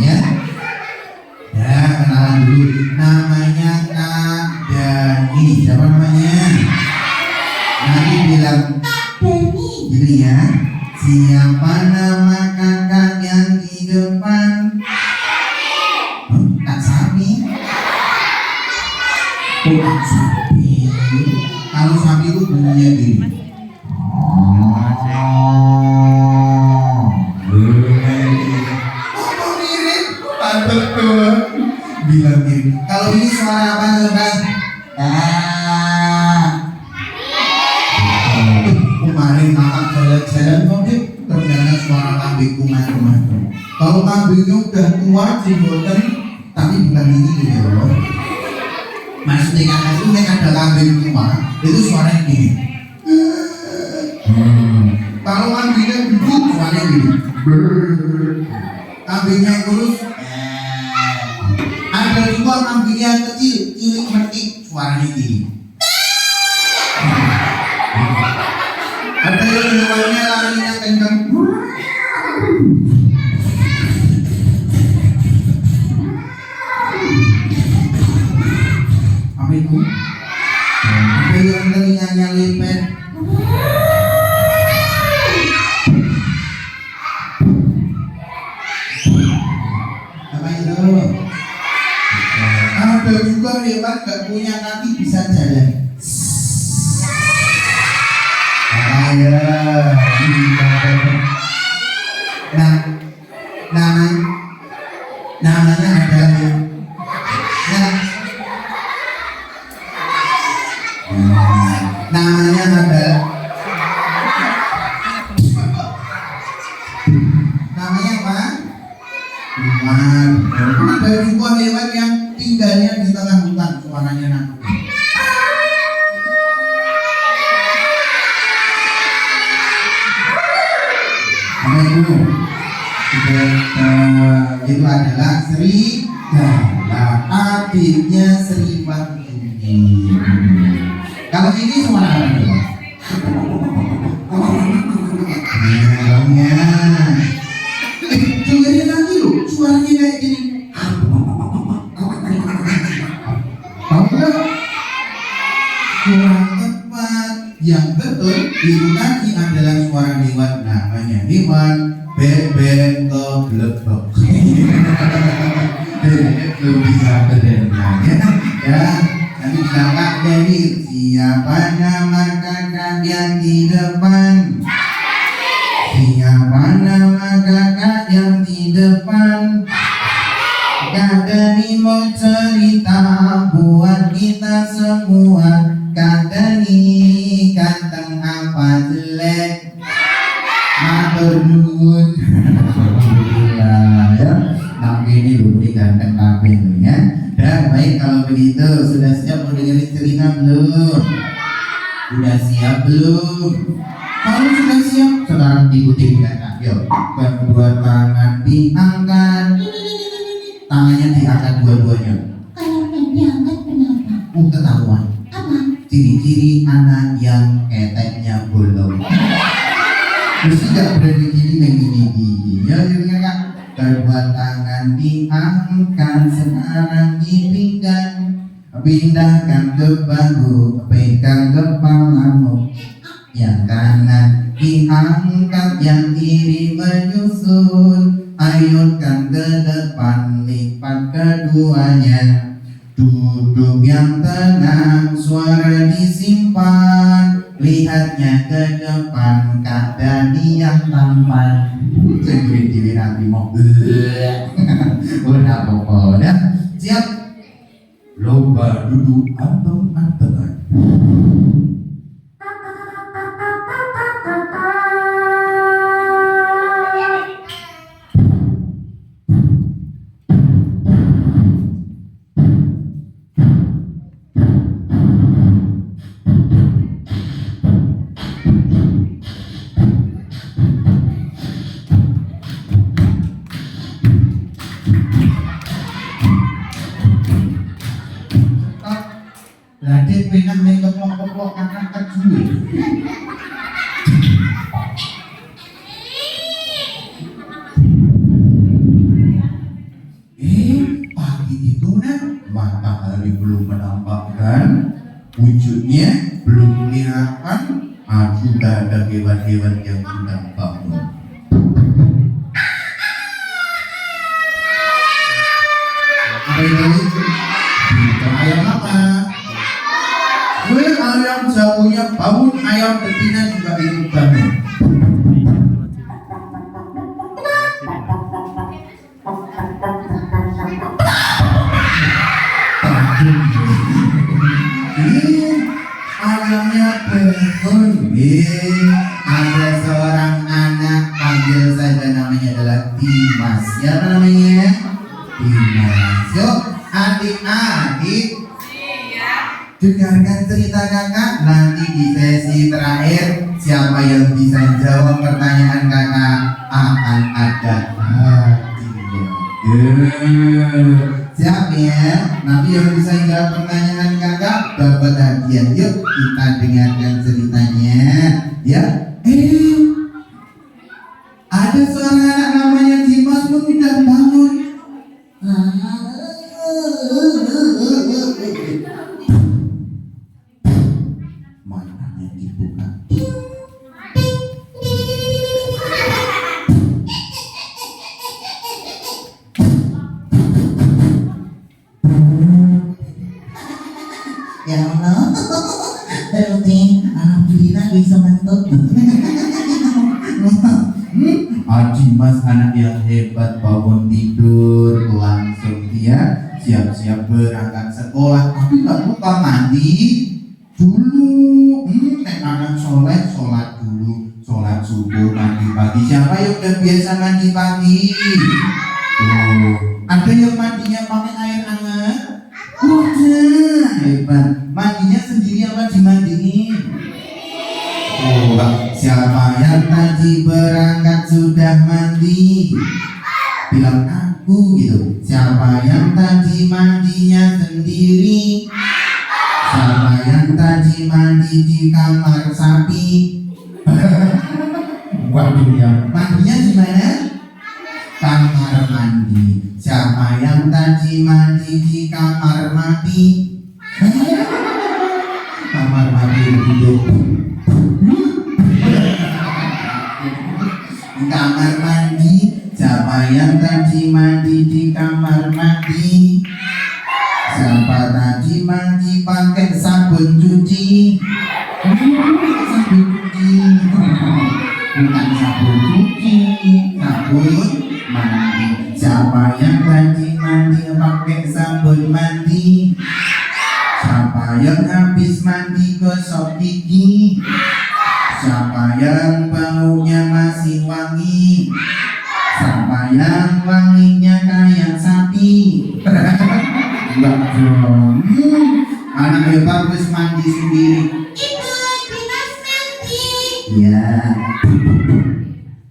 Ya. Ya, kenalan dulu. Namanya Kak Dani. Siapa namanya? Nanti bilang Dani. Gini ya. Siapa nama kakak yang di depan? Kak Sapi. Oh, Kak Sapi. Kalau Sapi itu bunyinya gini. Betul. Bilang gini. Kalau ini suara apa Bang? Kemarin makan jalan-jalan kok ternyata suara kambing kumat-kumat. Kalau kambingnya udah tua jenggotan, tapi bukan ini ya loh. Maksudnya kan itu ada kambing tua, itu suaranya gini. Kalau kambingnya duduk suaranya gini. Kambingnya kurus. Ada juga kambing yang kecil, cilik metik, suaranya gini. Ada yang namanya larinya kencang. Apa itu? Ada yang telinganya lepet. Apa itu? Ada juga hewan gak punya kaki bisa jalan. Nah, namanya ada namanya ada namanya apa? Hewan. Ada juga hewan yang tinggalnya di tengah hutan, suaranya nangis. Itu adalah serigala, adiknya Sriwatuni. Kalau ini suara apa coba? Dengerin lagi loh, suaranya kayak gini. Tahu nggak? Kurang tepat. Yang betul itu tadi adalah suara hewan, namanya hewan bebek keblebek. Belum bisa berenang ya. Nanti bilang Kak Deni, siapa nama kakak yang di depan? Siapa nama kakak yang di depan? Kak Deni mau cerita buat kita semua. Kak Deni ganteng apa jelek? Matur nuwun. Alhamdulillah ya. Nah ini loh, ini ganteng kabeh ya. Dan baik, kalau begitu sudah siap mau dengerin cerita belum? Sudah siap belum? Kalau sudah siap, sekarang diikuti dengan ayo. Kedua tangan diangkat. Tangannya diangkat dua-duanya. Kalau diangkat kenapa? Ketahuan. Apa? Ciri-ciri anak yang keteknya bolong. Terus tidak berani gini ya kan? Kedua tangan diangkat, sekarang pindahkan ke bahu, pegang kepalamu. Yang kanan diangkat, yang kiri menyusul. Ayunkan ke depan, lipat keduanya. Duduk yang tenang, suara disimpan. Lihatnya ke depan, Kak Dani yang tampan. Cengkurin diri nanti mau udah pokoknya siap. Lomba duduk anteng-antengan. Lagi pengen main keplok-keplok angkat dulu. perlihatkan sudah ada hewan-hewan yang sedang bangun. Apa itu? Itu ayam apa? Ayam jamunya bangun, ayam betina juga ikut bangun. Ayamnya bangun. Ada seorang anak, panggil saja namanya adalah Dimas. Siapa namanya? Dimas. Yuk, adik-adik, dengarkan cerita kakak. Nanti di sesi terakhir, siapa yang bisa jawab pertanyaan kakak akan ada hadiah. Siap ya? Nanti yang bisa jawab pertanyaan kakak dapat hadiah. Yuk kita dengarkan ceritanya. Ya, ada seorang anak namanya Dimas pun udah bangun. Matanya dibuka. Ya Allah, Rutin, alhamdulillah bisa ngantuk. Dimas anak yang hebat, bangun tidur langsung dia siap-siap berangkat sekolah, tapi nggak lupa mandi dulu. Nek anak sholat dulu, sholat subuh, mandi pagi. Siapa yang udah biasa mandi pagi? Tuh, ada yang mandinya pakai air hangat? Wah, hebat. Mandinya sendiri apa dimandiin? Siapa yang tadi berangkat sudah mandi? Bilang aku gitu. Siapa yang tadi mandinya sendiri? Siapa yang tadi mandi di kamar sapi? Waduh ya. Mandinya di mana? Kamar mandi. Siapa yang tadi mandi di kamar mandi? Kamar mandi hidup. Kamar mandi. Siapa yang tadi mandi di kamar mandi? Siapa tadi mandi pakai sabun cuci? Sabun cuci. Bukan sabun cuci, sabun mandi. Siapa yang tadi mandi pakai sabun mandi? Siapa yang habis mandi gosok gigi? Siapa yang baunya masih wangi? Siapa yang wanginya kayak sapi? Enggak dong. Anak yang bagus mandi sendiri. Ibu, Dimas mandi. Ya.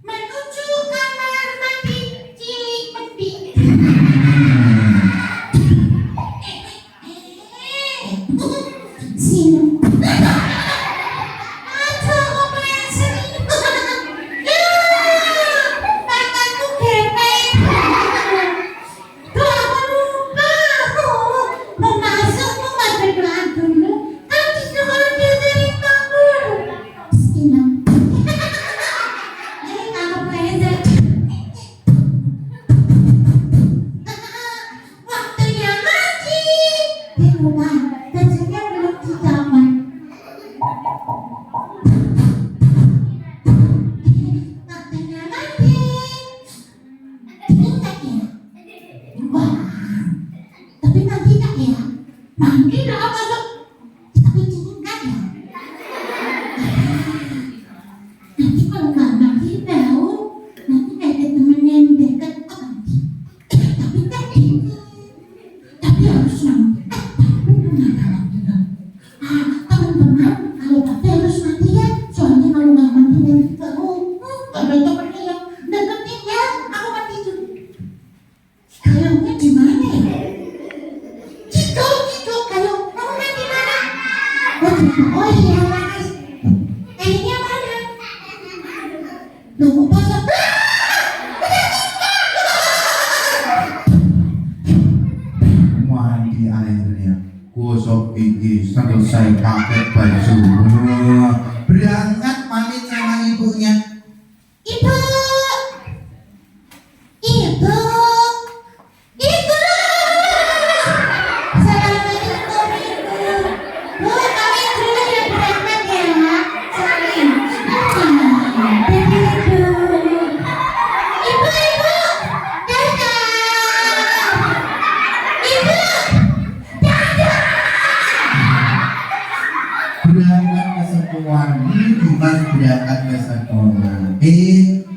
Menuju kamar mandi cilik mandi. Sini. Oh iya mas, ini mana? Tunggu pasang. Mandi airnya, gosok gigi, selesai pakai baju. pagi Dimas berangkat ke sekolah.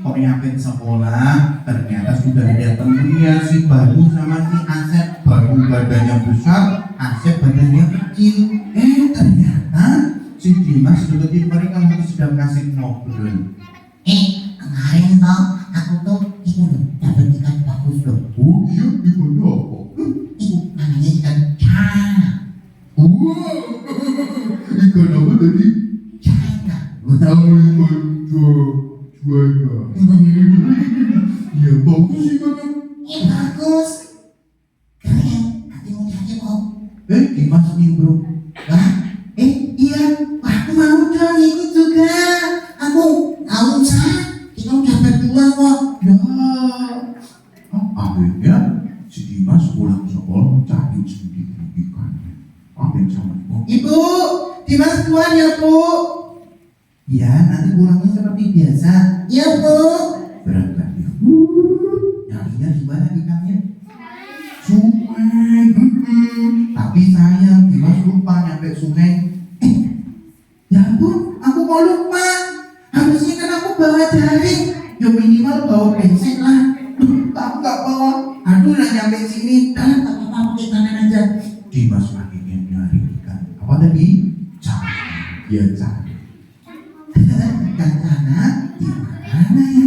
Kok nyampe sekolah ternyata sudah ada temennya si Baru sama si Asep. Baru badannya besar, Asep badannya kecil. Ternyata si Dimas deketin mereka lagi sedang ngasih ngobrol. Kemarin toh aku tuh itu loh dapat ikan bagus loh. Oh iya, ikan apa? Itu namanya ikan cana. Ikan apa tadi? Cana. Juara. Ya bagus ikannya. Bagus. Keren. Nanti mau cari kok. Dimas nih bro. Wah, iya. Aku mau dong ikut juga. Aku nggak usah. Kita udah berdua kok. Ya. Akhirnya si Dimas pulang sekolah cari sendiri ikannya. Ambil sama ibu. Dimas keluar ya bu. Ya nanti pulangnya seperti biasa. Iya bu. Berangkat ya. Nyarinya gimana ikannya? Sungai. Tapi sayang Dimas lupa nyampe sungai. Ya ampun, aku mau lupa. Harusnya kan aku bawa jaring. Ya minimal bawa pensil lah. Aku gak bawa. Aduh udah nyampe sini. Tak apa-apa pakai tangan aja. Dimas akhirnya nyari ikan. Apa tadi? Cari. Ya cari. Ikan cana di mana ya?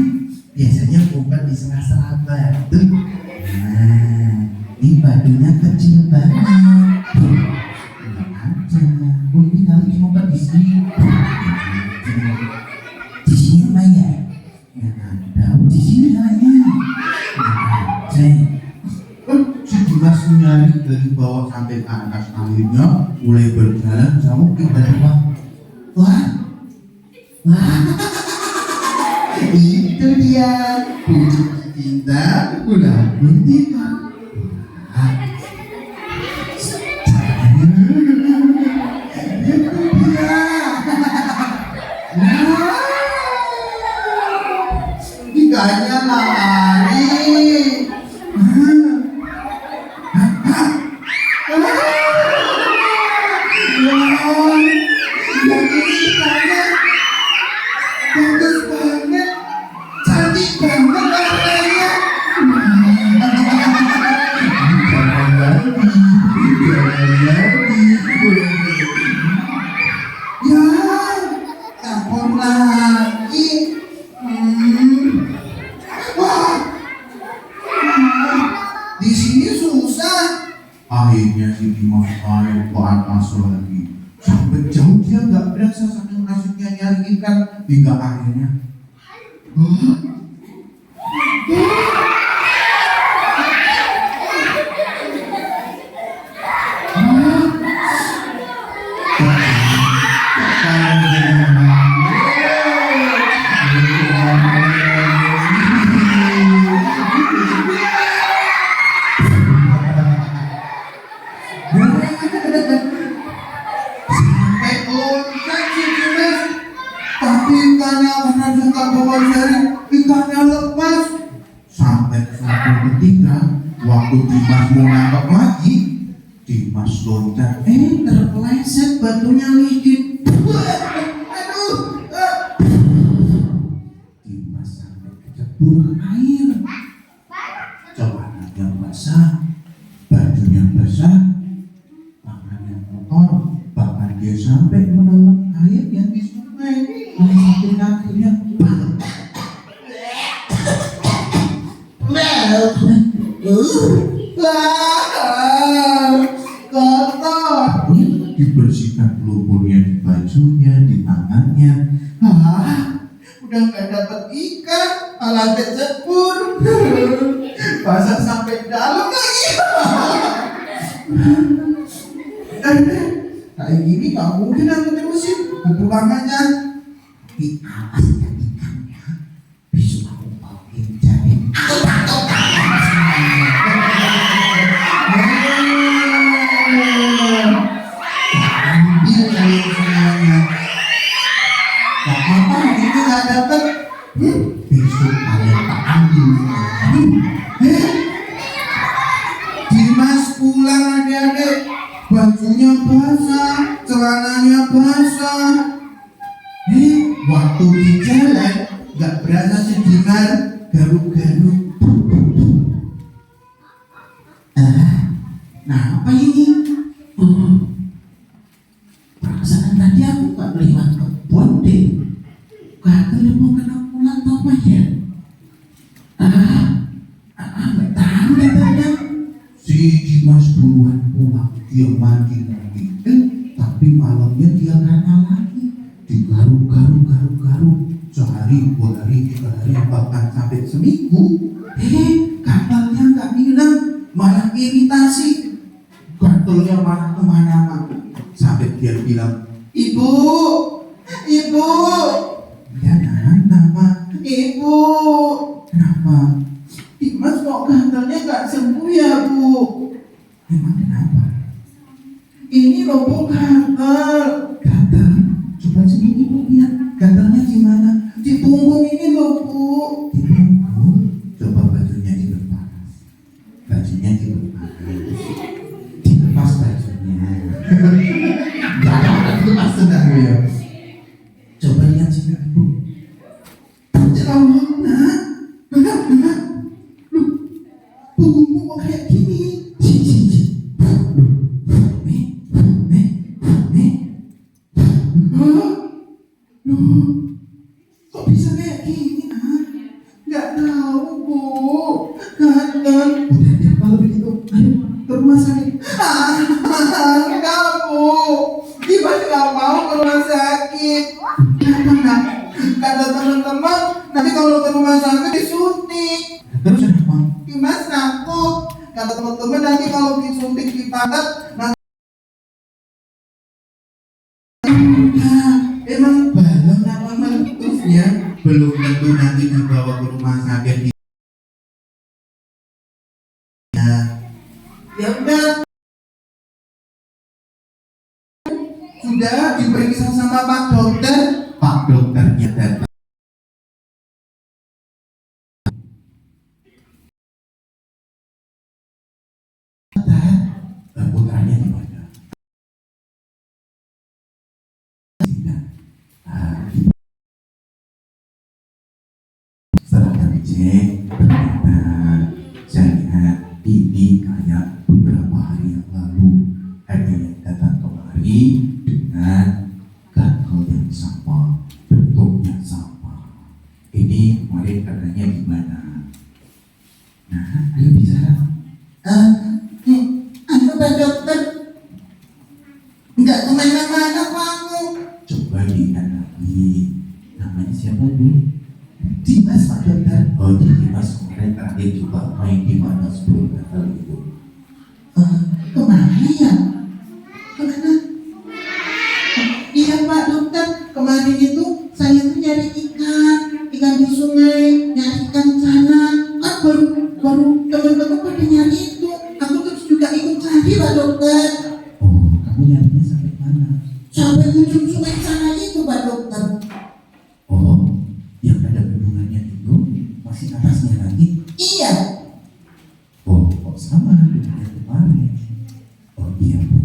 Biasanya ngumpet di sela-sela batu. Nah, ini batunya kecil banget. Lihat aja. Oh ini kali ngumpet di sini. Di sini apa ya? Ya ada. Di sini kayaknya. Si Dimas nyari dari bawah sampai ke atas, akhirnya mulai berjalan jauh ke bawah. Wah, itu dia pucuk cinta udah betina. Itu dia. Ikannya lari. Bagus banget, cantik banget warnanya. Jangan lagi. Ya, telepon lagi. Wah, di sini susah. Akhirnya si Dimas naik ke atas lagi. Sampai jauh dia nggak berasa saking asiknya nyari ikan hingga akhirnya ikannya karena suka bawa jaring, ikannya lepas. Sampai suatu ketika waktu Dimas mau nangkap lagi, Dimas loncat, terpeleset batunya licin. Aduh, Dimas sampai kecebur air. Celananya basah, bajunya basah, tangannya kotor, bahkan dia sampai menelan air yang di sungai. Sampai akhirnya kotor. Dibersihkan lumpurnya di bajunya, di tangannya. Udah gak dapet ikan, malah kecebur. Basah sampai dalam lagi. Kayak gini gak mungkin aku terusin. Pulang aja. Tapi awas ya ikannya. Besok aku bawain jaring. Aku takut sama semuanya. Ambil kalian semuanya. Gak apa-apa, itu gak dapet. Besok kalian tak ambil semuanya. Dimas pulang adik-adik. Bajunya basah, celananya basah. waktu di jalan nggak berasa sediman garuk-garuk. Nah apa ini? Perasaan tadi aku gak lewat kebun deh. Gatel mau kena pulang atau apa ya? Gak tahu deh tanya. Si Dimas duluan pulang, dia mandi lagi. Tapi malamnya dia kata lagi. Digaruk-garuk sehari, 2 hari, 3 hari, bahkan sampai seminggu. Gatalnya nggak hilang, malah iritasi. Gatalnya malah kemana-mana. Sampai dia bilang, ibu, ya nama, ibu, kenapa? Dimas kok gatalnya nggak sembuh ya bu? Emang kenapa? Ini loh bu, gatal. Coba sini ibu lihat gatalnya di mana? Di punggung ini loh bu. Di punggung? Coba bajunya dilepas. Dilepas bajunya. Gak ada orang lepas sedang ya. Coba lihat sini ibu. Jauh nak. Enggak. Loh, punggungmu kok kayak gini? Nih. Kok bisa kayak gini, nak? Nggak tahu, bu. Gatal. Udah deh, kalau begitu, ayo ke rumah sakit. Enggak, bu. Dimas nggak mau ke rumah sakit. Kenapa, nak? Kata teman-teman, nanti kalau ke rumah sakit disuntik. Terus kenapa? Dimas takut. Kata teman-teman, nanti kalau disuntik di pantat, emang balon apa meletusnya belum tentu nanti dibawa ke rumah sakit. Ya udah, sudah diperiksa sama Pak Dokter. Pak Dokternya datang. Putranya di mana? Setelah kami cek, ternyata saya lihat ini kayak beberapa hari yang lalu ada yang datang kemari dengan gatal yang sama, bentuknya sama. Ini kemarin katanya gimana? Nah, ayo bicara. Pak Dokter, nggak kemana-mana kamu. Coba lihat lagi. Namanya siapa bu? Dimas, Pak Dokter. Oh, Dimas kemarin terakhir juga main di mana sebelum gatal itu. Kemana ya? Kemana? Iya Pak Dokter, kemarin itu saya tuh nyari ikan di sungai, nyari ikan sana. Kan baru teman-teman pada nyari itu. Aku terus juga ikut cari Pak Dokter. Oh, kamu nyarinya sampai mana? Sampai ujung sungai sana itu Pak Dokter. Oh, yang ada bendungannya itu masih atasnya lagi? Iya. Oh, kok sama dengan yang kemarin? Oh iya bu.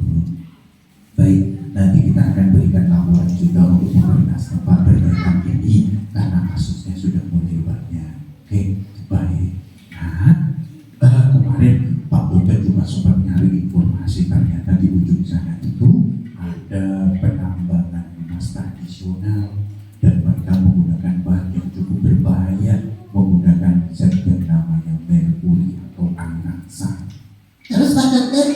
Baik, nanti kita akan berikan laporan juga untuk pemerintah setempat berkaitan ini karena kasusnya sudah mulai banyak. Oke, baik. Nah, kemarin Pak Dokter juga sempat nyari informasi ternyata di ujung sana itu ada penambangan emas tradisional dan mereka menggunakan bahan yang cukup berbahaya, menggunakan zat yang namanya merkuri atau anaksa. Terus Pak Dokter?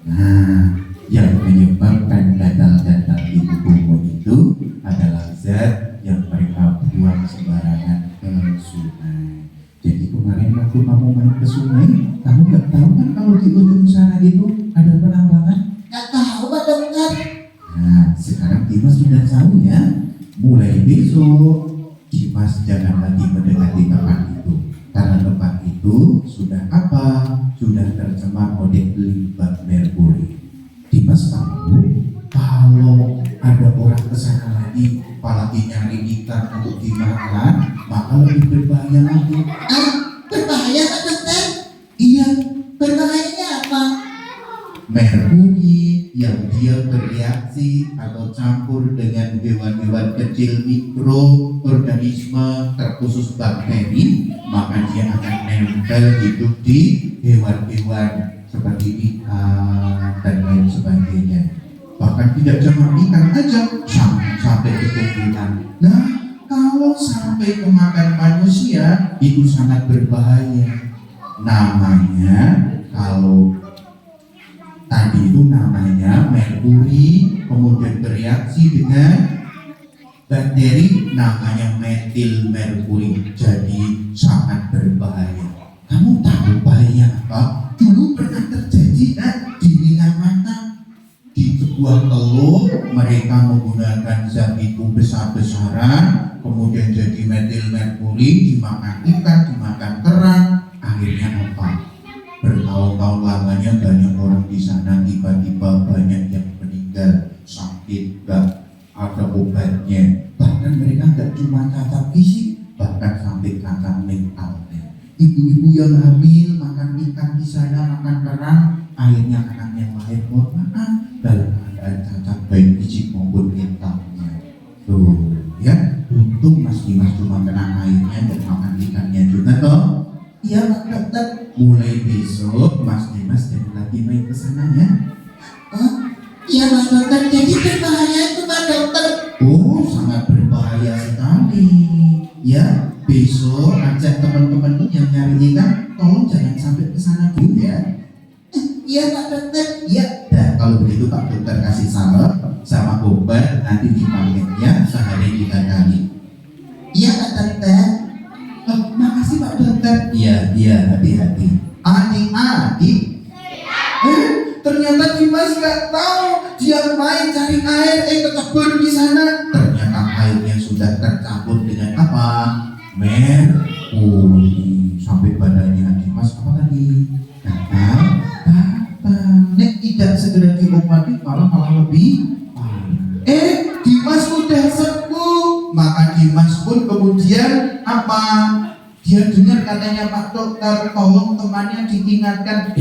Nah, yang menyebabkan gatal-gatal di tubuhmu itu adalah zat yang mereka buang sembarangan ke sungai. Jadi kemarin waktu kamu main ke sungai, kamu nggak tahu kan kalau di ujung sana itu ada penambangan? Nggak tahu Pak Dokter. Nah, sekarang Dimas sudah tahu ya. Mulai besok Dimas jangan lagi mendekati tempat itu karena tempat itu sudah apa? Sudah tercemar oleh limbah merkuri. Dimas tahu kalau ada orang kesana lagi, apalagi nyari ikan untuk dimakan, maka lebih berbahaya lagi. Berbahaya Pak Dokter? Iya, Berbahayanya apa? merkuri yang yang dia bereaksi atau campur dengan hewan-hewan kecil mikroorganisme terkhusus bakteri, maka dia akan nempel hidup di hewan-hewan seperti ikan dan lain sebagainya. Bahkan tidak cuma ikan aja, sampai ke tumbuhan. Nah, kalau sampai kemakan manusia itu sangat berbahaya. Namanya, kalau tadi itu namanya merkuri, kemudian bereaksi dengan bakteri namanya metil merkuri, jadi sangat berbahaya. Kamu tahu bahaya apa? Dulu pernah terjadi di Minamata. Di sebuah telur mereka menggunakan zat itu besar-besaran, kemudian jadi metil merkuri, dimakan ikan, dimakan kerang, akhirnya apa? Bertahun-tahun lamanya banyak orang di sana, tiba-tiba banyak yang meninggal sakit, gak ada obatnya. Bahkan mereka gak cuma cacat fisik, bahkan sampai cacat mental. Ibu-ibu yang hamil makan ikan di sana, makan kerang, akhirnya anaknya lahir maaf dalam keadaan cacat baik fisik maupun mentalnya. Tuh, ya, untung Mas Dimas cuma kena airnya dan makan ikannya juga toh. Iya Pak Dokter, mulai besok Mas Dimas jangan lagi main ke sana ya. Oh, iya Mas Dokter, jadi berbahaya itu Pak Dokter. Oh, sangat berbahaya sekali. Ya, besok ajak teman-temanmu yang nyari ikan, tolong jangan sampai ke sana dulu ya. Iya Pak Dokter. Iya, dan kalau begitu Pak Dokter kasih salep sama obat, nanti dipanggilnya sehari 3 kali. Iya Pak Dokter. Oh, makasih Pak Dokter. Iya, hati-hati. Adik-adik, ternyata Dimas nggak tahu dia main cari air ke kebun di sana. Ternyata airnya sudah tercampur dengan apa? Merkuri. Sampai badannya Dimas apa tadi? Gatal. Nek tidak segera diobati malah lebih parah. Dimas udah sembuh. Maka Dimas pun kemudian apa? Dia dengar katanya Pak Dokter, tolong temannya diingatkan.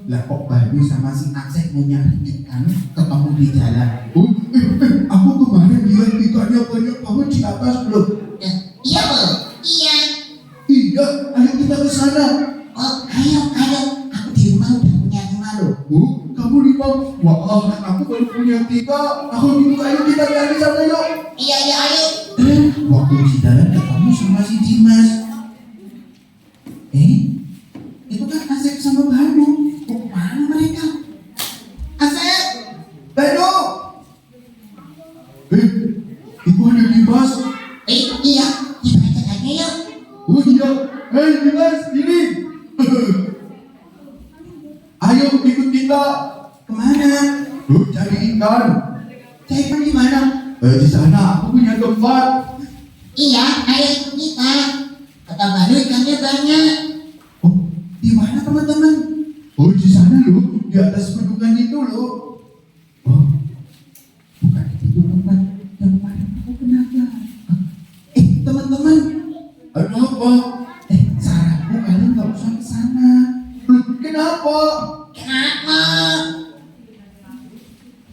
Lah kok Bayu sama si Aceh mau nyari ikan ketemu di jalan. Aku kemarin lihat ikannya banyak banget di atas loh. Iya Bu. Iya. Iya, ayo kita ke sana. Oh, ayo. Aku di rumah udah punya 5 loh. Kamu 5? Wah, aku baru punya 3. Aku bingung, ayo kita cari sana yuk. Iya, ayo. Waktu di jalan ketemu sama si Dimas. Itu kan Asep sama Banu. Kemana mereka? Asep. Banu! Itu ada Dimas. Iya, kita cek aja yuk. Oh iya, Dimas, ini. Ayo ikut kita. Kemana? Cari ikan. Cari ikan di mana? Di sana, aku punya tempat. Iya, ayo kita. Kata Baru ikannya banyak. Oh, di mana teman-teman? Oh, di sana loh, di atas bendungan itu loh. Oh, bukan itu tempat yang kemarin aku kenapa? Teman-teman, ada apa? Saranku kalian nggak usah ke sana. Kenapa?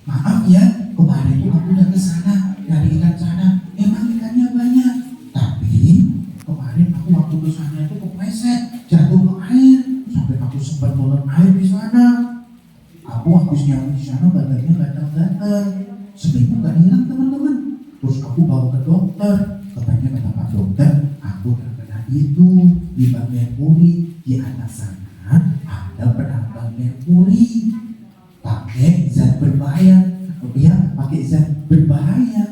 Maaf ya, kemarin tuh aku udah ke sana nyari ikan sana. Emang ikannya banyak, tapi kemarin aku waktu ke sana itu kepleset, jatuh ke air, sampai aku sempat nolak air di sana. Aku habis nyari di sana badannya gatal-gatal, seminggu gak hilang teman-teman. Terus aku bawa ke dokter, katanya kata Pak Dokter, aku terkena itu limbah merkuri. Di atas sana ada penambang merkuri, pakai zat berbahaya. Pakai zat berbahaya.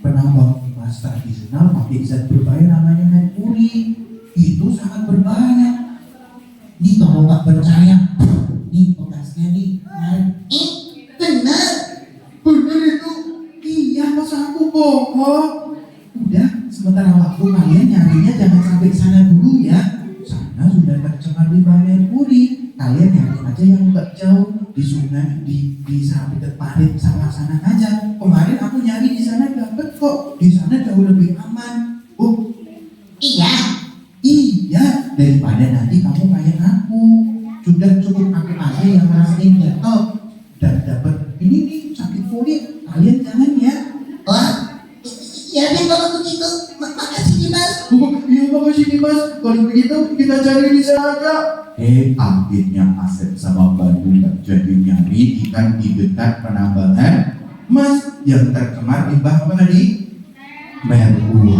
Penambang emas tradisional pakai zat berbahaya namanya merkuri. Itu sangat berbahaya. Nih kalau nggak percaya, nih bekasnya nih. Benar itu. Iya, masa aku bohong. Udah, sementara waktu kalian nyarinya jangan sampai sana dulu ya. Sana sudah tercemar limbah merkuri. Kalian nyari aja yang nggak jauh di sungai, di samping parit sawah sana aja. Kemarin aku nyari di sana dapet kok. Di sana jauh lebih aman. Oh, iya, daripada nanti kamu kayak aku. Sudah cukup aku aja yang ngerasain jatuh dan dapat ini nih kalau begitu, makasih Dimas. Oh, iya makasih Dimas. Kalau begitu kita cari di sana aja. Akhirnya Asep sama Bandung tak jadi nyari ikan di dekat penambangan emas yang tercemar limbah apa tadi? Merkuri.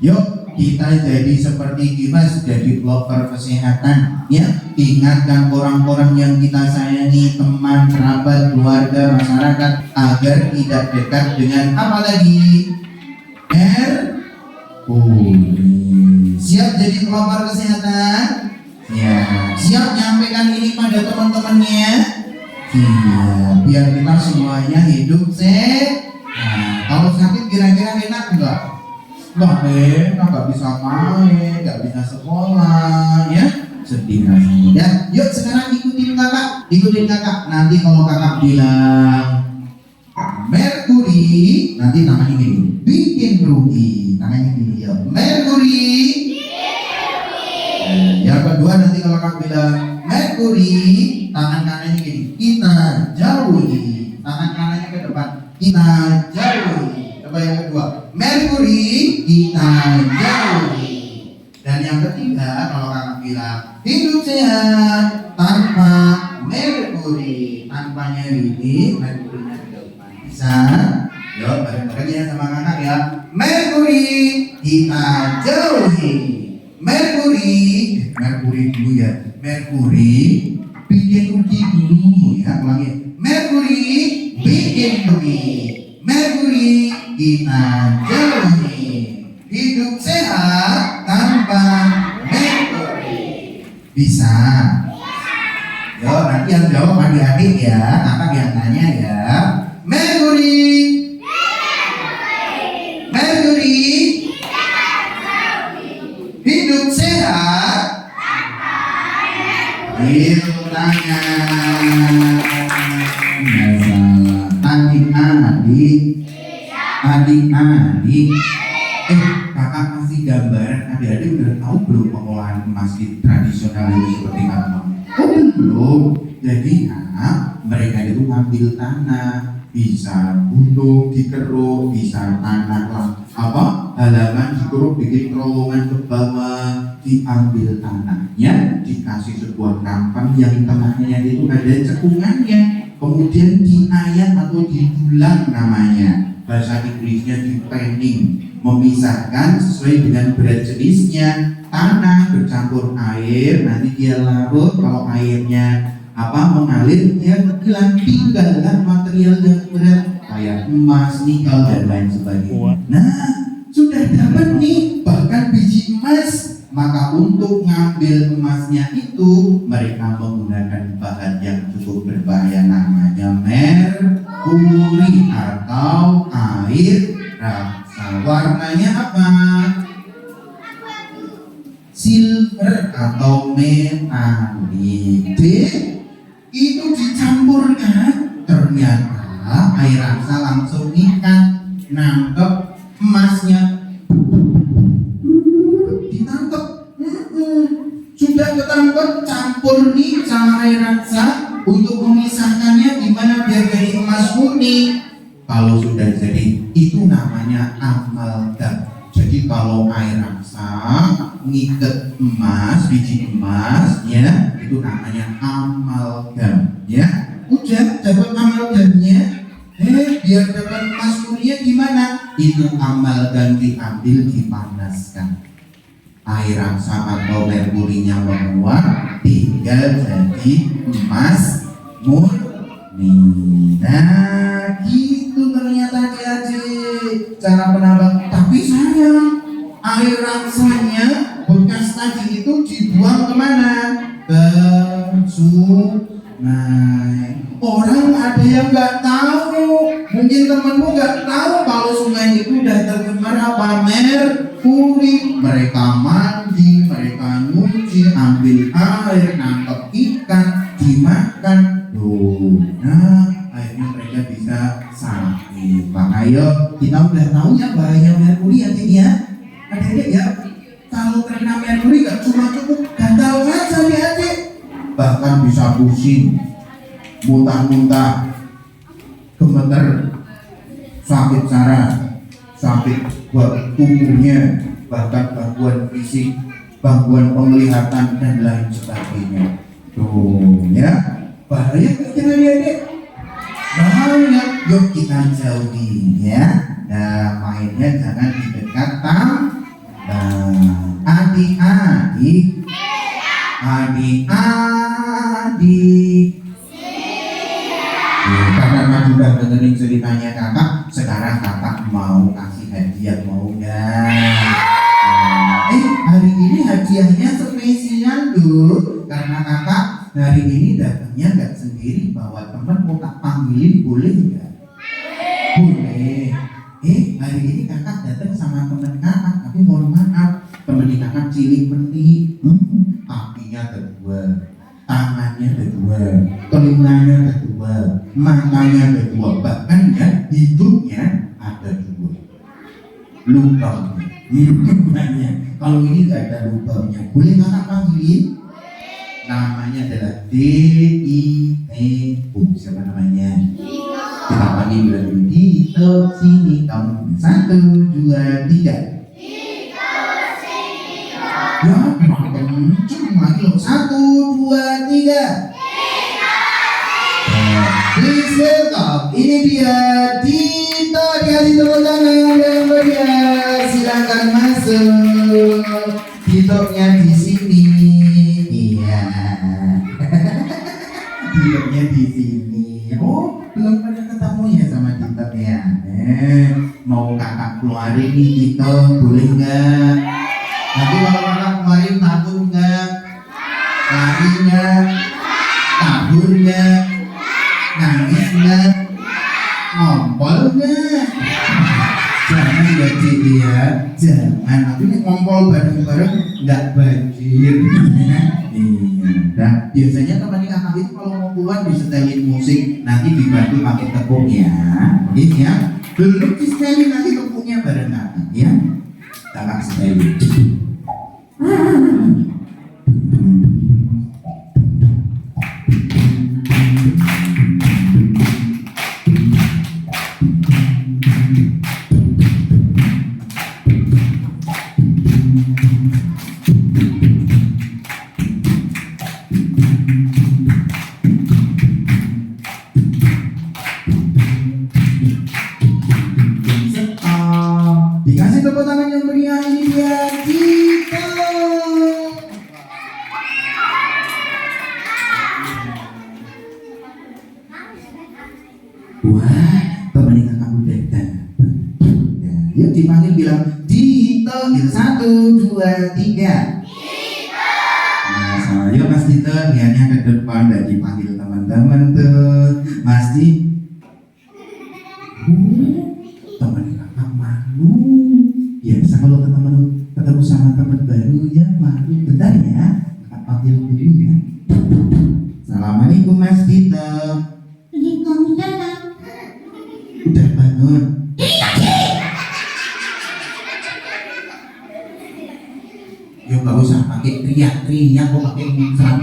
Yuk kita jadi seperti Dimas, jadi vlogger kesehatan ya. Ingatkan orang-orang yang kita sayangi, teman, kerabat, keluarga, masyarakat agar tidak dekat dengan apa lagi? Merkuri. Siap jadi vlogger kesehatan? Ya, siap nyampaikan ini pada teman-temannya? Iya, biar kita semuanya hidup sehat. Nah, kalau sakit kira-kira enak enggak? Nggak bisa main, nggak bisa sekolah, ya sedih rasanya. Ya, yuk sekarang ikutin kakak. Nanti kalau kakak bilang Merkuri, nanti tangannya gini, bikin rugi, tangannya gini ya, Merkuri. Yang kedua nanti kalau kakak bilang Merkuri, tangan kanannya gini, kita jauhi, tangan kanannya ke depan, kita jauhi. Coba yang kedua, Merkuri kita jauhi. Dan yang ketiga kalau kakak bilang hidup sehat tanpa Merkuri, tanpa nyeri, Merkurinya ke depan. Bisa? Yuk bareng-bareng ya sama kakak ya. Merkuri kita jauhi. Merkuri dulu ya. Merkuri bikin rugi dulu ya. Ulangi. Merkuri bikin rugi. Merkuri kita jauhi. Hidup sehat tanpa Merkuri. Bisa? Yo, nanti yang jawab adik-adik ya, kakak yang tanya ya. Merkuri. Hidup sehat. Itu tangan. Adik-adik, kakak kasih gambaran, adik-adik udah tahu belum pengolahan masjid tradisional itu seperti apa? Oh belum. Jadi mereka itu ngambil tanah, bisa gunung dikeruk, bisa tanah lah, halaman dikeruk, bikin terowongan ke bawah, diambil tanahnya, dikasih sebuah kampung yang tengahnya itu ada cekungannya, kemudian diayak atau didulang namanya. Bahasa Inggrisnya di planning, memisahkan sesuai dengan berat jenisnya. Tanah bercampur air, nanti dia larut, kalau airnya mengalir, dia hilang, tinggalkan material yang berat kayak emas, nikel dan lain sebagainya. Nah, sudah dapat nih bahkan biji emas. Maka untuk ngambil emasnya itu mereka menggunakan bahan yang cukup berbahaya, namanya merkuri atau air raksa. Warnanya apa? Silver atau metalik. Itu dicampurkan, ternyata air raksa langsung ikat, nangkep emasnya. Sudah ketangkep, campur nih sama air raksa. Untuk memisahkannya gimana biar jadi emas murni? Kalau sudah jadi, itu namanya amalgam. Jadi kalau air raksa ngikat emas, biji emas ya, itu namanya amalgam ya. Udah dapat amalgamnya, biar dapat emas murninya gimana? Itu amalgam diambil, dipanaskan. Air raksa atau merkurinya menguap, tinggal jadi emas murni. Nah gitu ternyata adik-adik cara penambang. Tapi sayang, air raksanya bekas tadi itu dibuang kemana? Ke sungai. Orang ada yang nggak tahu, mungkin temanmu nggak tahu kalau sungai itu udah tercemar apa? Merkuri. Mereka mandi, mereka nyuci, ambil air, nangkep ikan, dimakan. Nah, akhirnya mereka bisa sakit. Makanya kita udah tahu ya bahaya merkuri adik ya. Adik-adik ya, kalau terkena merkuri gak cuma cukup gatal saja adik, bahkan bisa pusing, muntah-muntah, gemeter, sakit saraf, sampai buat tubuhnya, bahkan gangguan fisik, gangguan penglihatan dan lain sebagainya. Tuh ya, bahaya kan adik-adik? Bahaya, yuk kita jauhi ya. Nah, mainnya jangan di dekat adik-adik, karena Mas sudah dengerin ceritanya kakak, sekarang kakak mau kasih hadiah, mau nggak? Hari ini hadiahnya spesial loh, karena kakak hari ini datangnya nggak sendiri, bawa teman, mau tak panggilin boleh nggak? Boleh. Hari ini kakak datang sama teman kakak, tapi mohon maaf, teman kakak cilik penting, kakinya kedua, tangannya kedua, telinganya kedua, matanya kedua, bahkan ya hidungnya ada dua lubangnya. Kalau ini nggak ada lubangnya, boleh kakak panggilin? Namanya adalah Dito. Siapa namanya? Kita panggil lagi Dito, sini kamu. 1, 2, 3. Ya, kenceng lagi loh. 1, 2, 3. Please welcome. Ini dia Dito, dikasih tepuk tangan yang meriah. Silakan masuk. Dito-nya di sini. Iya. Dito-nya di sini. Oh, belum pernah ketemu ya sama Dito ya. Mau kakak keluarin nih Dito, boleh nggak? Nanti kalau kakak keluarin takut nggak? Lari nggak? Kabur nggak? Nangis nggak? Ngompol nggak? Jangan ya Dik ya, jangan. Nanti nih ngompol bareng-bareng nggak banjir. Nah, biasanya teman kakak itu kalau mau keluar disetelin musik, nanti dibantu pakai tepung ya. Ini ya, belum disetelin nanti tepungnya bareng kakak ya. Kakak setelin. Dikasih tepuk tangan yang meriah, ini dia Dito. Wah, teman kakak udah datang. Ya, yuk dipanggil, bilang Dito. 1, 2, 3. Nah, yuk Mas Dito, lihatnya ke depan dan dipanggil teman-teman tuh. Mas Dito. Teman kakak malu. Biasa kalau ketemu sama teman baru ya malu. Bentar ya, kakak panggil dulu ya. Assalamualaikum Mas Dito. Waalaikumsalam. Udah bangun? Yuk nggak usah pakai teriak-teriak, kok pakai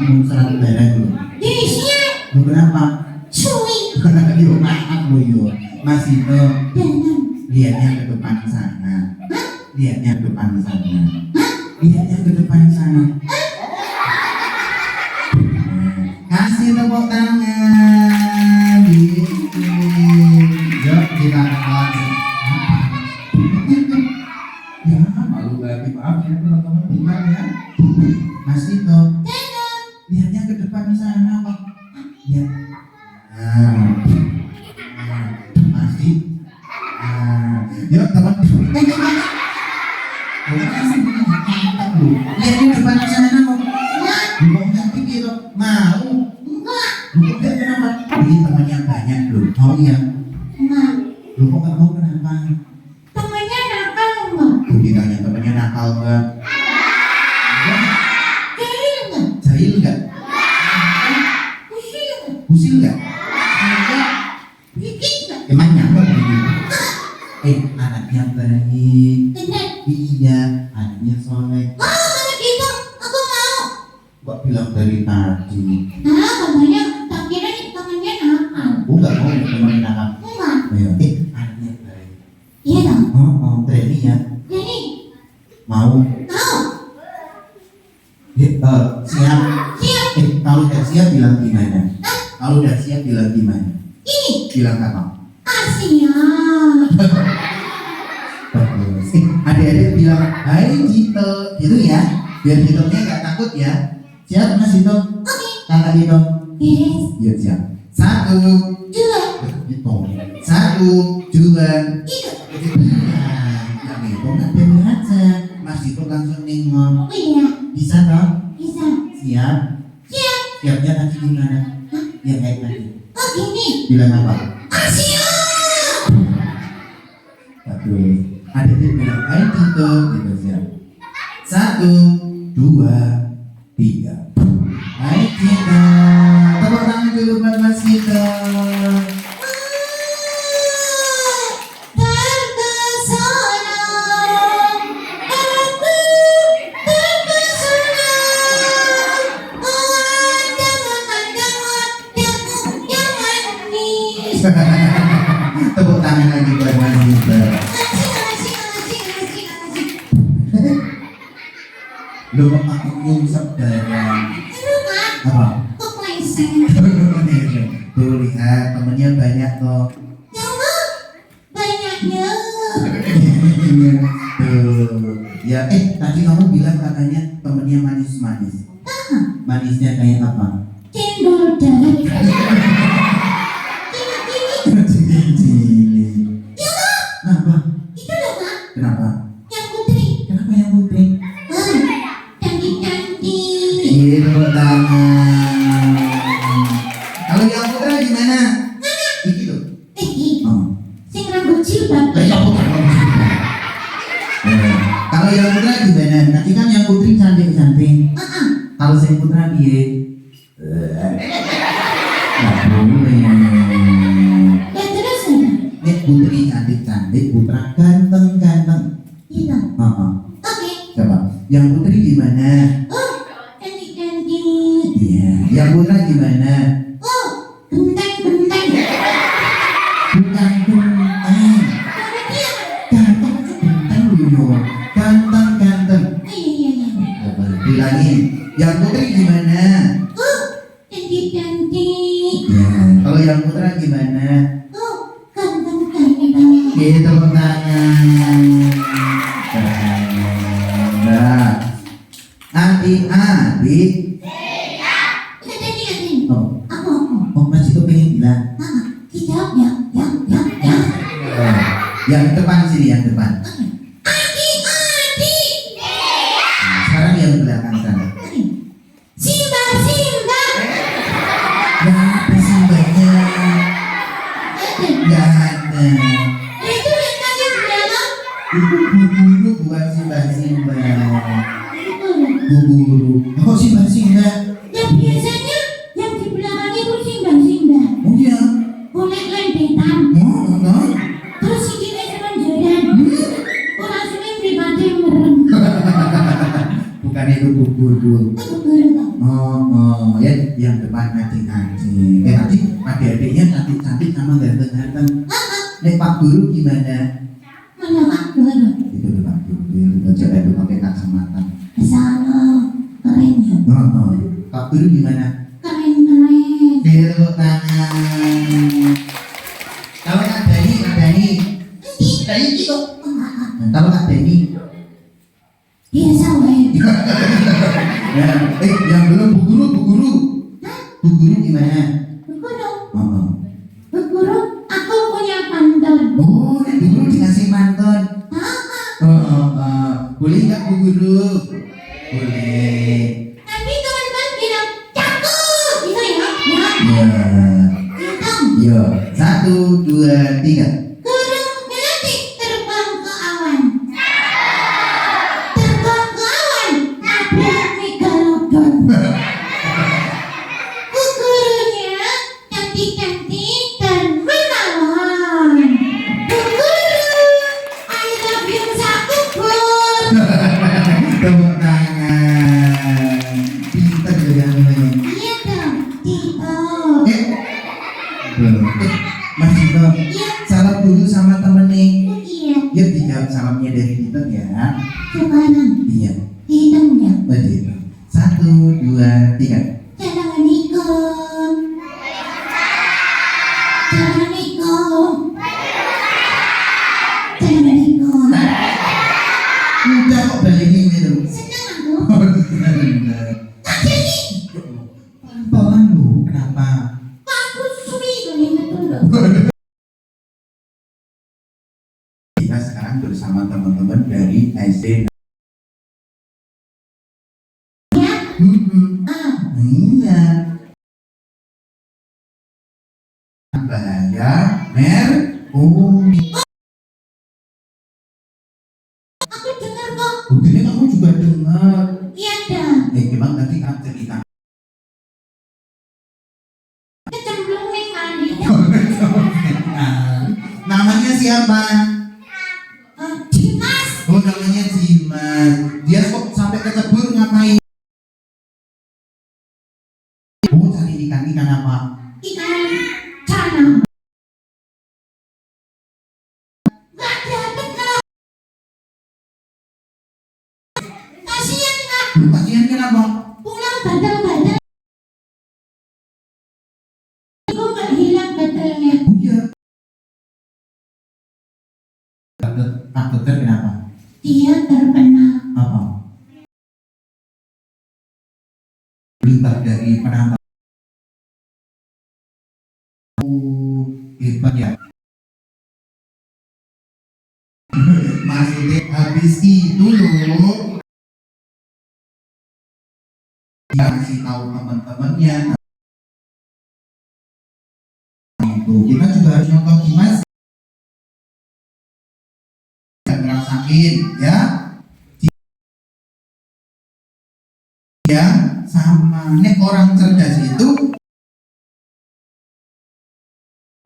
muncrat bareng lo. Isinya Lo kenapa? suwi. Yuk maaf lo yuk. Mas Dito, Jangan. lihatnya ke depan sana. Lihatnya ke depan sana. Hah? Lihatnya ke depan sana. Kasih tepuk tangan. Gitu. Yuk kita lagi. Ya malu lagi, maaf ya teman-teman, bentar ya. Mas Dito, Jangan. lihatnya ke depan sana Pak. Lihat. Nah. Mas Dito. Yuk teman. Lihat di depan sana kok. Belum nggak pikir mau. Enggak. Lu kok kenapa? Ini temannya banyak loh. Mau ya? Enggak. Lu kok nggak mau kenapa? Temannya nakal enggak? Tuh ditanya temannya nakal nggak? Jahil enggak? Jahil nggak? Usil enggak? Usil nggak? Enggak. Dikit enggak? Emangnya apa begitu? Anaknya baik. Benar. Iya, anaknya soleh. Kalau gitu aku mau. Kok bilang dari tadi? Nah, temannya tak kira nih temannya nakal. Nggak mau temenin anak. Enggak. Ayo, anaknya baik. Iya dong. Oh Berani ya. Jadi, Mau. mau. Siap. Siap. Kalau udah siap bilang gimana? Kalau udah siap bilang gimana? Ini. Bilang apa? Siap. Bagus. Adik-adik bilang, hai Cito, gitu ya. Biar Citonya nggak takut ya. Siap Mas Cito? Oke. Kakak Cito? Beres. Iya siap. 1, Dua. itu. 1, 2, Tiga. yang itu nggak bener aja. Mas Cito langsung nengok. Oh iya. Bisa toh? Bisa. Siap. Siap. Siapnya tadi gimana? Yang kayak tadi. Oh gini. Bilang apa? Siap. Bagus. Adik-adik bilang, hai Cito, gitu siap. 1, 2, 3. Hai Cito. Tepuk tangan dulu buat Mas Cito. Terpesona. Aku terpesona. Wajahmu yang manis. Tepuk tangan lagi buat Mas Cito. Asik. Lu kok aku nyungsep barang. Apa? Kok pleset? Tuh lihat temennya banyak toh. Ya Allah, banyaknya. Tuh. Ya tadi kamu bilang katanya temennya manis-manis. Manisnya kayak apa? Cendol darat. Cili. Kenapa? Itu loh Kak, Kenapa? yang putri. Kenapa yang putri? Cantik-cantik. Tepuk tangan. Kalau yang putra gimana? Iki tuh. Oh. Sing rambut jilbab. Lah, yang putra. Kalau yang putra gimana? Nanti kan yang putri cantik-cantik. Kalau saya putra dia nggak boleh. Ya terus ya. Nih putri cantik-cantik, putra ganteng-ganteng. Gitu. Oke. Coba, yang putri gimana? Oh, cantik-cantik. Iya. Yang putra gimana? Oh, genteng-genteng. Bukan ganteng. Karena dia. Ganteng itu ganteng dulu. Ganteng-ganteng. Iya. Coba bilangin. Yang putri gimana? Oh, cantik-cantik. Ya. Kalau yang putra gimana? Oh, ganteng-ganteng. Gitu tepuk tangan. Nah, adik-adik. Udah tadi. Oh, Aku. Mas itu pengen bilang. Hijab ya. Yang depan sini, yang depan. Adik-adik. Nah, sekarang yang belakang sana. Simba. Ya, apa sih banyak? Nggak ada. Itu yang tadi bilang. Itu buburu bukan simba. Buburu. Oh, simba. Ya biasanya yang di belakang itu simba. Oh ya. Boleh lendetan. Oh, enggak. Terus sikile cuman jalan. Orang sini pribadi merem. Bukan itu buburu. Aku baru. Oh, ya yang depan adik-adik. Nanti adik-adiknya cantik-cantik sama ganteng-ganteng. Nek Pak Guru gimana? Mana Pak Guru? Itu tuh Pak Guru, baca itu pakai kacamata. Kesana. Keren ya. Oh. Pak Guru gimana? Keren. Tepuk tangan. Kalau Kak Dani. Dani gitu. Kalau Kak Dani. Biasa wae. Ya, yang belum Bu Guru. Bu Guru gimana? Bu Guru, aku punya pantun. Oh, Bu Guru dikasih pantun. Boleh nggak Bu Guru? Boleh. Tapi teman-teman bilang cakep gitu ya. Ya. Hitam. Yo, 1, 2, 3. Burung melati terbang ke awan. Terbang ke awan. Nabrak megalodon. Bu gurunya cantik-cantik dan menawan. Bu guru, I love you sakubur. Tepuk tangan. Pinter juga namanya. Iya dong, Tito. Belum. Mas Dito, Iya. salah dihitung ya. Sekarang Iya, hitungnya. begitu. 1, 2, 3. Jangan ikut. Jangan ikut. Jangan ikut. Udah kok balikin itu. Senang aku. Oh, bener. Tapi ini Pelan lu, kenapa? aku suri ini betul. Kita sekarang bersama teman-teman dari SD. Ya. Ah. Iya. Bahaya merkuri. Aku dengar kok. Buktinya kamu juga dengar. Iya dah. Gimana tadi kamu cerita? Kecemplung nih kali. Namanya siapa? Dimas. Oh, namanya Dimas. Dia kok sampai kecebur ngapain? Oh, cari ikan apa? Ikan cana. Gak dapet kak. Kasian kak. Lu kasihan kenapa? Pulang gatal-gatal. Aku gak hilang gatalnya. Oh iya. Pak dokter kenapa? Dia terkena Apa? Berita dari penambang. Oh, hebat ya. Maksudnya habis itu loh. Dia kasih tahu teman-temannya. Itu kita juga harus nonton Dimas. Ngerasain ya. Ya sama nek orang cerdas itu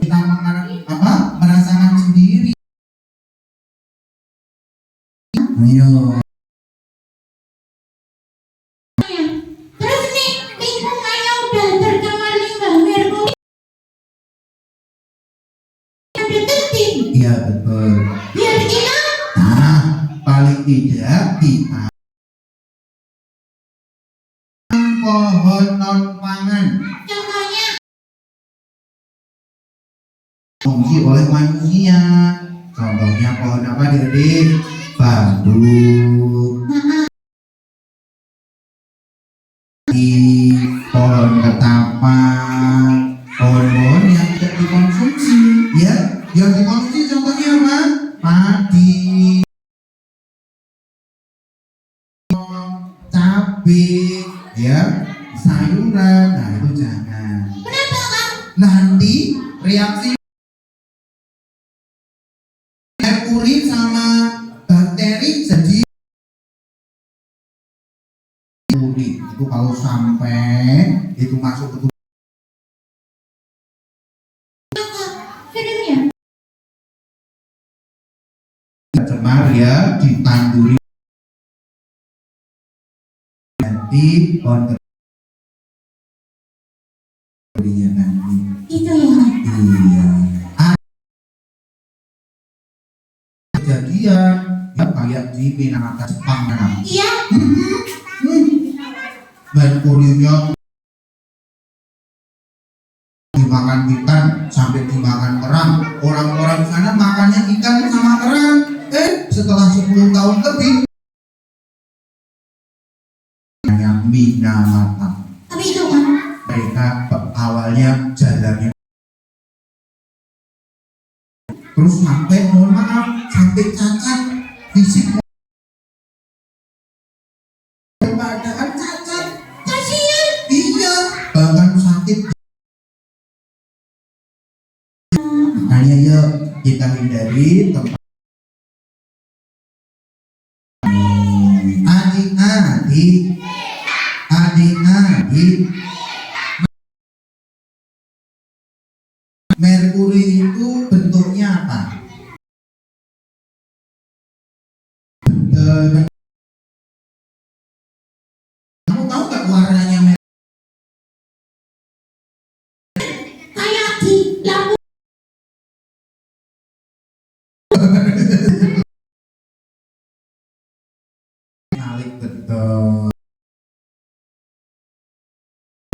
kita merasakan sendiri. Ayo. terus nih lingkungannya udah tercemar limbah merkuri. Yang deketin Iya betul. biar hilang. Nah, paling tidak kita pohon non pangan Contohnya fungsi oleh manusia. Contohnya pohon apa Dede? Bambu, pohon ketapa, pohon-pohon yang tidak dikonsumsi, ya. Yang dikonsumsi contohnya apa? Padi, cabai, ya, sayuran. Nah itu jangan. kenapa kak? Nanti reaksi merkuri sama bakteri jadi merkuri itu kalau sampai itu masuk ke tubuh Filmnya cemar ya ditanduri nanti pohon kemudian nanti itu ya kak. iya kejadian ya kayak di Minangkabau Jepang kan Iya. merkurinya dimakan ikan sampai dimakan kerang. Orang-orang di sana makannya ikan sama kerang. Setelah 10 tahun lebih yang Minamata Tapi itu kan mereka awalnya jalannya terus sampai mohon maaf sampai cacat fisik keadaan cacat kasihan. iya bahkan sakit. Makanya yuk kita hindari tempat adik-adik merkuri itu bentuknya apa? Kamu tahu nggak warnanya merkuri? Kayak di lampu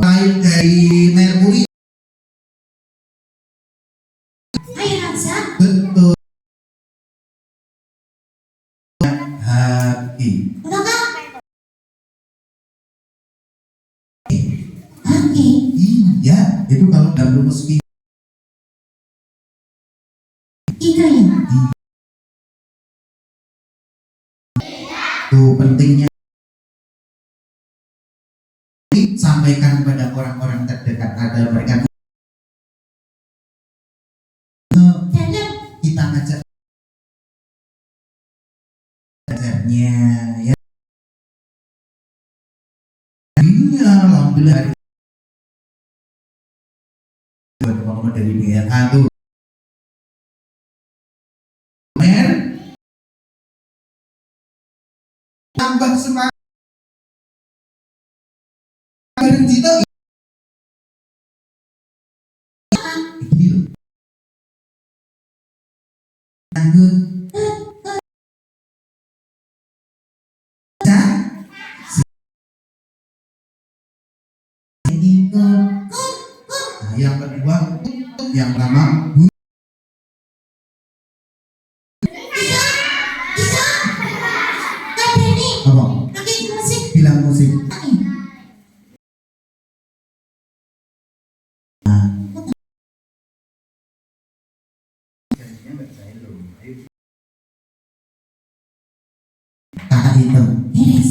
Lain dari Merkuri. Air Hansa. Betul. Haki. Udah kan? Oke. Iya, itu kalau dalam rumus Itu ya. itu pentingnya sampaikan kepada orang-orang terdekat agar mereka Dalam. kita ngajak belajarnya ya. Iya, alhamdulillah hari teman-teman dari BRA tuh Mer tambah semangat bareng Cito ini loh tangguh nah, yang kedua yang pertama Bisa. Bisa. Kan Denny. apa Pakai musik. bilang musik kakak hitam Beres.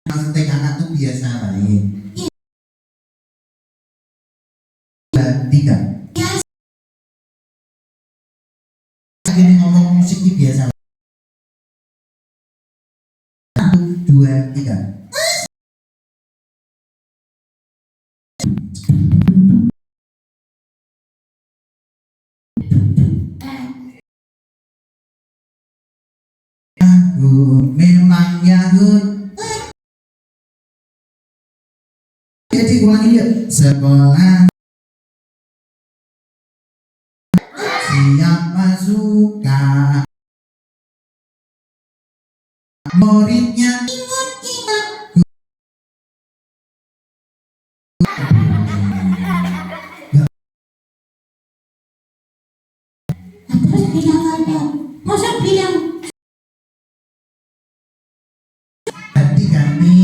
maksudnya kakak tuh biasa lain tiga Ya. ini ngomong musik ini biasa satu dua tiga aku memang Yahud jadi ulangi yuk sekolah siapa suka muridnya Terus bilang ada. Masa bilang Jadi kami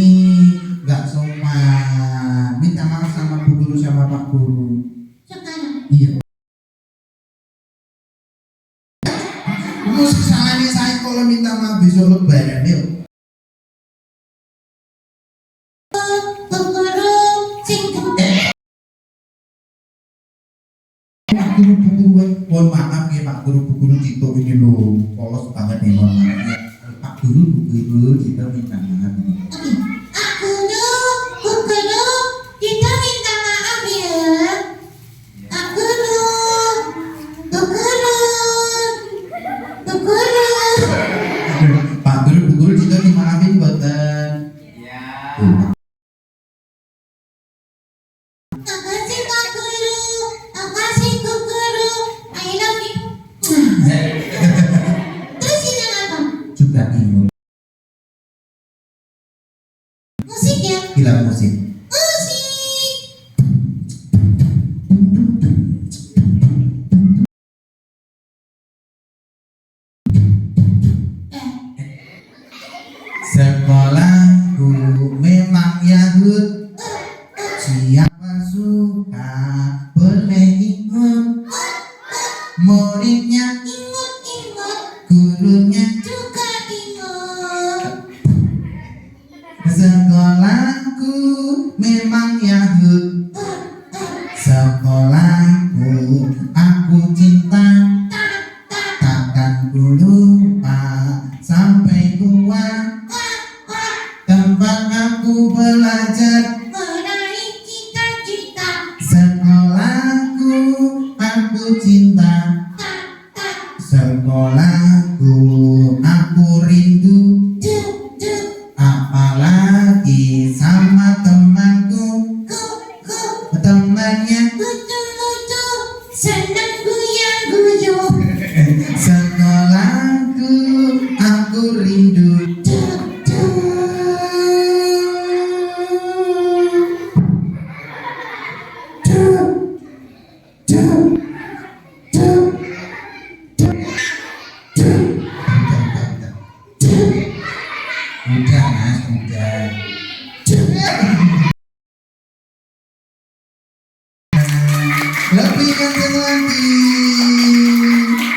nggak sopan, minta maaf sama Bu Guru sama Pak Guru. sekarang. Iya. Musik salahnya saya kalau minta maaf besok lebaran yuk. Kekuru sing Pak Guru Bu Guru, mohon maaf ya Pak Guru Bu Guru Cito ini loh, polos banget nih mohon maaf ya. Pak Guru Bu Guru Cito minta maaf nih. Kekuru kita minta maaf ya. Kekuru. Pak Guru Bu Guru Cito dimaafin boten. Iya. Makasih Kak Guru. Makasih Kak Guru. I love you. Terus ini apa? Juga imut. Musik ya? Gila musik. Musik. Sekolahku memang Yahud. Siapa suka boleh ikut. Muridnya Ingat-ingat gurunya. juga ingat. Sekolahku memang Yahud. Sekolahku aku cinta. Takkan ku lupa sampai tua. Tempat aku belajar. Meraih cita-cita. Sekolahku aku cinta. Sekolahku aku rindu. Apalagi sama temanku. Temannya Lucu-lucu, senang guyang-guyu. sekolahku aku Lebih kenceng lagi.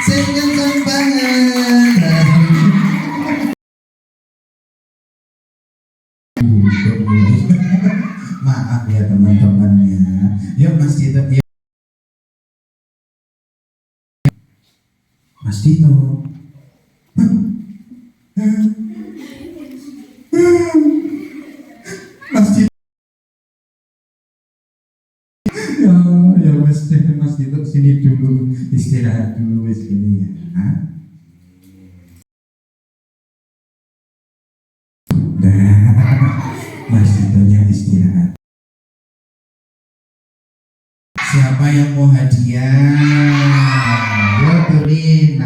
Sing kenceng banget. Maaf ya teman-temannya. Yuk Mas Dito, yuk. Mas Dito. Mas Dito. Ya Mas Dito sini dulu, istirahat dulu sini ya. Mas Ditonya istirahat. Siapa yang mau hadiah? Yuk turin.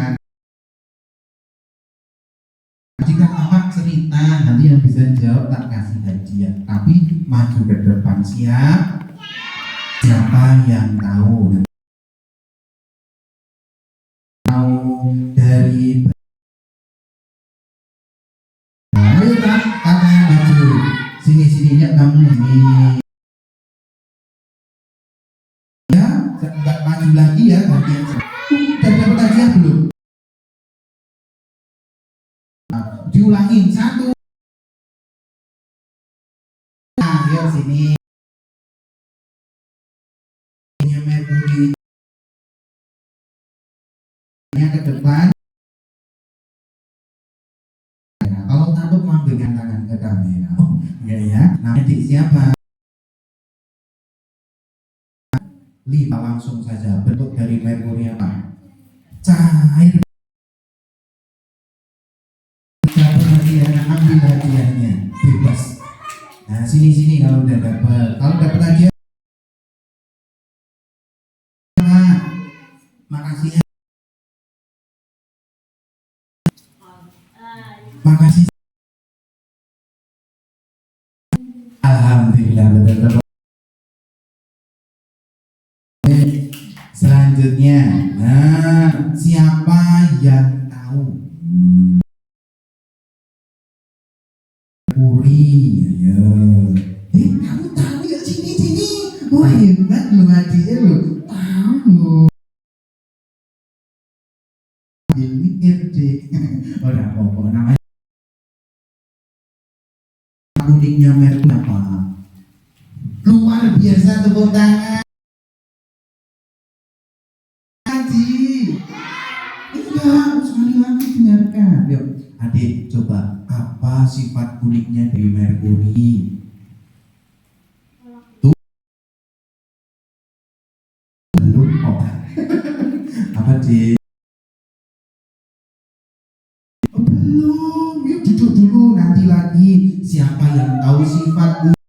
Jika kakak cerita, nanti yang bisa jawab tak kasih hadiah. Tapi maju ke depan siap. Siapa yang tahu? Tahu dari ayo kak, kakak maju. Sini ya kamu ini. Ya, nggak maju lagi ya bagian. Udah dapat hadiah belum? Diulangin satu. Nah, yuk sini. Merkuri ke depan. Nah, kalau takut memberikan tangan ke kamera. Oh, ya. Nah, adik siapa? 5 langsung saja. Bentuk dari Merkuri apa? Cair. Dapat hadiah, ambil hadiahnya, bebas. Nah, sini kalau udah dapat. Kalau dapat hadiah, makasih. Makasih. Alhamdulillah betul. Selanjutnya, nah siapa yang tahu? Puri, ya. Kamu tahu ya sini. Wah hebat lu hadiah lu. Tahu. Mikir deh. Orang apa namanya? Kuningnya merek apa? Luar biasa, tepuk tangan. Iya, sekali lagi dengarkan. Yuk, adik coba apa sifat uniknya dari Merkuri? Tuh, belum kok. Apa sih? Belum, yuk duduk dulu nanti lagi. Siapa yang tahu sifat unik?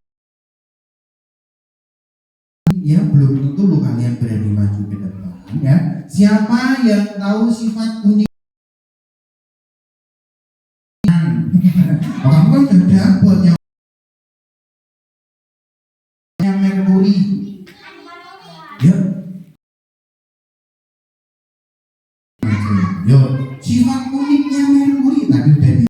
Ya belum tentu lo kalian berani maju ke depan ya. Siapa yang tahu sifat unik? Kamu kan sudah dapat yang Merkuri. Ya. Yo, sifat uniknya Merkuri tadi udah di.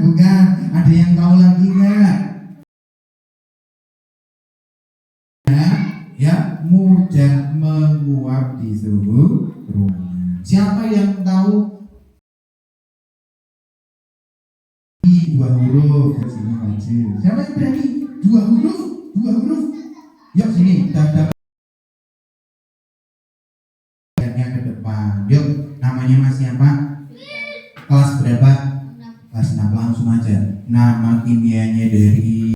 Bukan. Ada yang tahu lagi nggak? Ya, mudah menguap di suhu ruangan. Siapa yang tahu? Dua huruf. Sini maju. Siapa yang berani? Dua huruf. Yuk sini. Dapat. Ke depan. Yuk, namanya Mas siapa? Kelas berapa? Kelas 6. Langsung aja. Nama kimianya dari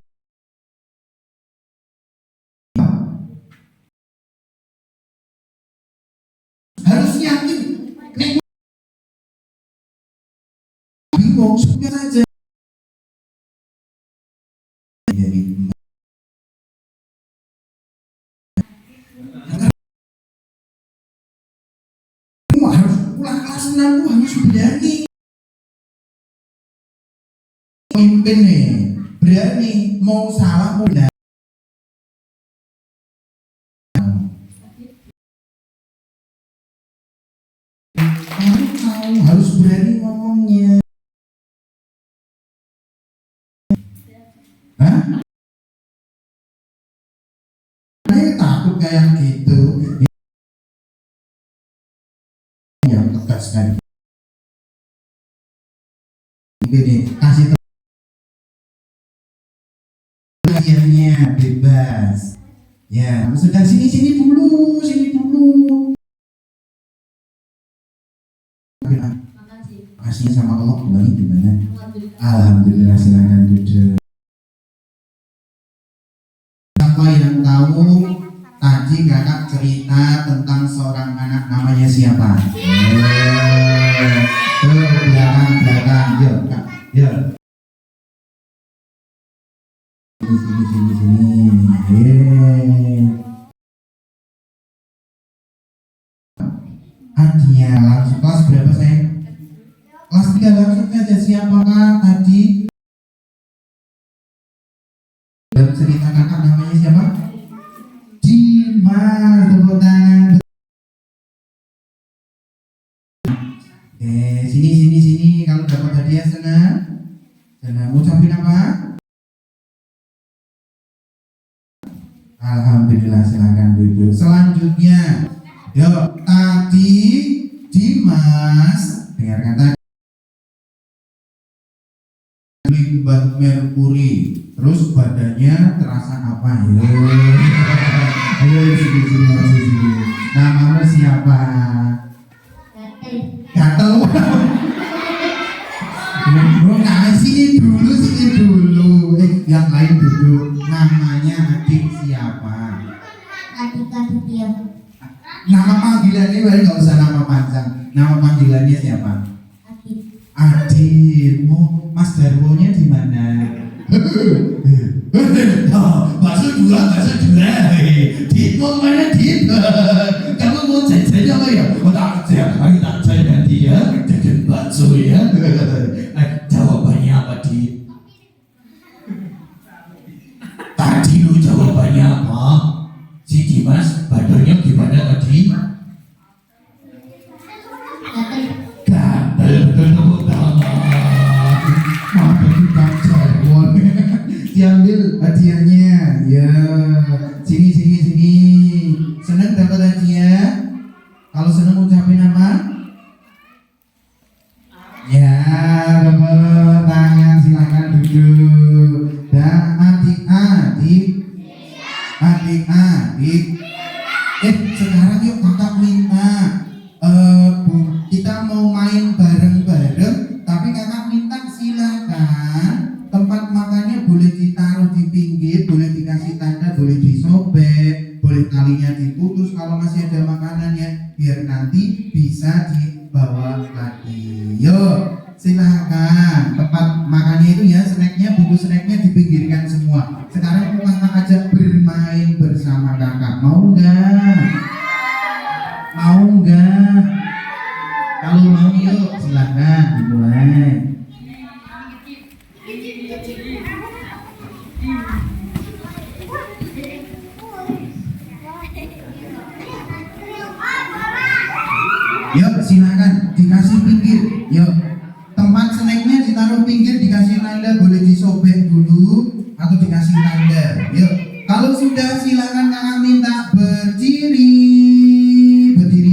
harus yakin. Bingung suka saja. Jadi harus pulang kelas 6 tuh harus berani. Pemimpin nih, berani mau salah mau benar. Harus berani ngomongnya. Hah? Saya takut kayak gitu. Yang tegas kan. Gini, kasih akhirnya bebas. Ya, sudah sini dulu. Makasih sama Allah, ulangi gimana? Alhamdulillah, silakan duduk. Siapa yang tahu tadi kakak cerita tentang seorang anak namanya siapa? Belakang, yuk kak, yuk. Sini. Adia, langsung kelas berapa sayang? Kelas 3 langsung aja. Siapakah tadi? Dan cerita kakak namanya siapa? Dimas, tepuk tangan. Sini. Kalau dapat hadiah senang. Ucapin apa? Alhamdulillah, silakan duduk. Selanjutnya, yuk, tadi Dimas dengarkan tadi limbah merkuri, terus badannya terasa apa? Sini. Namamu siapa? Gatel. Sini dulu. Yang lain duduk. Namanya adik siapa? Adik Aditya. Nama panggilannya nggak usah nama panjang. Nama panggilannya siapa? Adit. Oh, Mas Darwonya di mana? Bakso dua. Dit mau mana Dit? Kamu mau jajan apa ya? Oh tak jajan nanti ya. Jajan bakso ya. Jawabannya apa Dit? Tadi lu jawabannya apa? Si Dimas badannya gimana tadi? Gatel. Diambil hadiahnya. Ya, sini. Senang dapat hadiah? Kalau senang ucapin apa? Ya, tepuk tangan, silakan duduk. Dan adik-adik. Sekarang yuk kakak minta kita mau main bareng-bareng, tapi kakak minta silakan tempat makannya boleh ditaruh di pinggir, boleh dikasih tanda, boleh disobek, boleh talinya diputus kalau masih ada makanannya, biar nanti bisa dibawa lagi. Yuk, silakan tempat makannya itu ya, snacknya, buku snacknya dipinggirkan semua. Sekarang kakak ajak bermain bersama kakak, mau nggak? Kalau mau yuk silakan dimulai. Yuk silakan dikasih pinggir. Yuk, tempat snacknya ditaruh pinggir, dikasih tanda, boleh disobek dulu atau dikasih tanda. Yuk, kalau sudah silakan kakak minta berdiri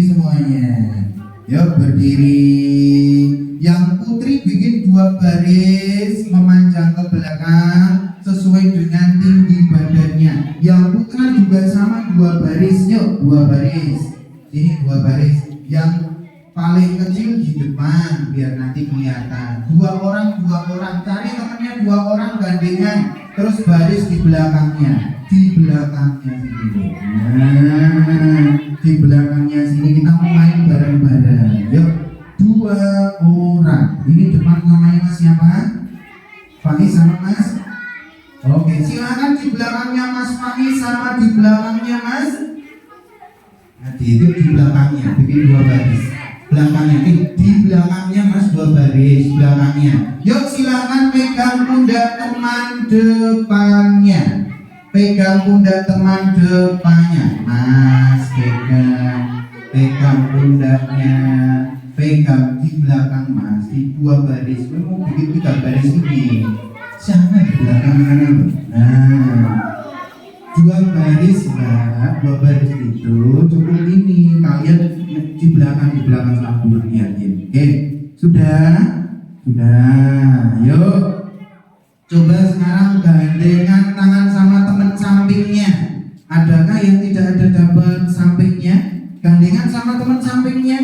semuanya. Yuk berdiri. Yang putri bikin 2 baris memanjang ke belakang sesuai dengan tinggi badannya. Yang putra juga sama 2 baris. Yuk 2 baris. Ini 2 baris. Yang paling kecil di depan biar nanti kelihatan. 2 orang. Cari temannya 2 orang gandengan. Terus baris di belakangnya. Di belakangnya sini kita mau main bareng-bareng. Yuk 2 orang. Ini depan namanya Mas siapa? Fani sama Mas. Oke, silakan di belakangnya Mas Fani sama di belakangnya Mas. Itu di belakangnya, bikin 2 baris. Belakangnya, di belakangnya Mas 2 baris belakangnya. Yuk silakan pegang pundak teman depannya. Mas pegang pundaknya, pegang di belakang Mas di 2 baris. Mau bikin 3 baris ini. Siapa di belakang kanan? Nah, dua baris ya, dua baris itu cukup ini. Kalian di belakang sambung lihatin. Oke, sudah. Yuk, coba sekarang gandengan tangan sama teman sampingnya. Adakah yang tidak ada teman sampingnya? Gandengan sama teman sampingnya,